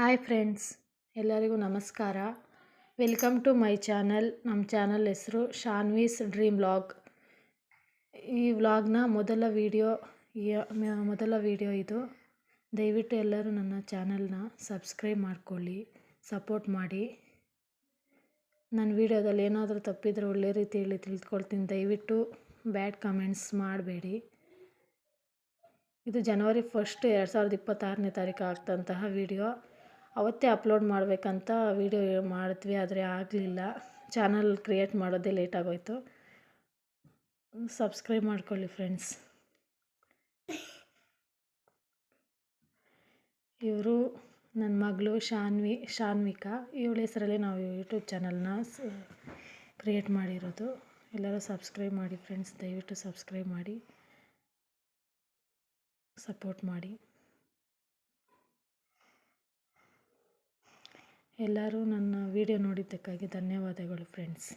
Hi friends, ಎಲ್ಲರಿಗೂ ನಮಸ್ಕಾರ. Welcome to my channel. ನಮ್ಮ ಚಾನಲ್ ಹೆಸರು ಶಾನ್ವೀಸ್ ಡ್ರೀಮ್ ವ್ಲಾಗ್. ಈ ವ್ಲಾಗ್ನ ಮೊದಲ ವಿಡಿಯೋ ಇದು. ದಯವಿಟ್ಟು ಎಲ್ಲರೂ ನನ್ನ ಚಾನಲ್ನ ಸಬ್ಸ್ಕ್ರೈಬ್ ಮಾಡ್ಕೊಳ್ಳಿ, ಸಪೋರ್ಟ್ ಮಾಡಿ. ನನ್ನ ವಿಡಿಯೋದಲ್ಲಿ ಏನಾದರೂ ತಪ್ಪಿದರೆ ಒಳ್ಳೆ ರೀತಿಯಲ್ಲಿ ತಿಳ್ಕೊಳ್ತೀನಿ. ದಯವಿಟ್ಟು ಬ್ಯಾಡ್ ಕಮೆಂಟ್ಸ್ ಮಾಡಬೇಡಿ. ಇದು ಜನವರಿ 1, 2026 ಆಗ್ತಂತಹ ವಿಡಿಯೋ. ಅವತ್ತೇ ಅಪ್ಲೋಡ್ ಮಾಡಬೇಕಂತ ವಿಡಿಯೋ ಮಾಡಿದ್ವಿ, ಆದರೆ ಆಗಲಿಲ್ಲ. ಚಾನಲ್ ಕ್ರಿಯೇಟ್ ಮಾಡೋದೇ ಲೇಟ್ ಆಗೋಯ್ತು. ಸಬ್ಸ್ಕ್ರೈಬ್ ಮಾಡ್ಕೊಳ್ಳಿ ಫ್ರೆಂಡ್ಸ್. ಇವರು ನನ್ನ ಮಗಳು ಶಾನ್ವಿಕಾ. ಇವಳ ಹೆಸರಲ್ಲಿ ನಾವು ಯೂಟ್ಯೂಬ್ ಚಾನಲ್ನ ಕ್ರಿಯೇಟ್ ಮಾಡಿರೋದು. ಎಲ್ಲರೂ ಸಬ್ಸ್ಕ್ರೈಬ್ ಮಾಡಿ ಫ್ರೆಂಡ್ಸ್, ದಯವಿಟ್ಟು ಸಬ್ಸ್ಕ್ರೈಬ್ ಮಾಡಿ, ಸಪೋರ್ಟ್ ಮಾಡಿ. ಎಲ್ಲರೂ ನನ್ನ ವಿಡಿಯೋ ನೋಡಿದ್ದಕ್ಕಾಗಿ ಧನ್ಯವಾದಗಳು ಫ್ರೆಂಡ್ಸ್.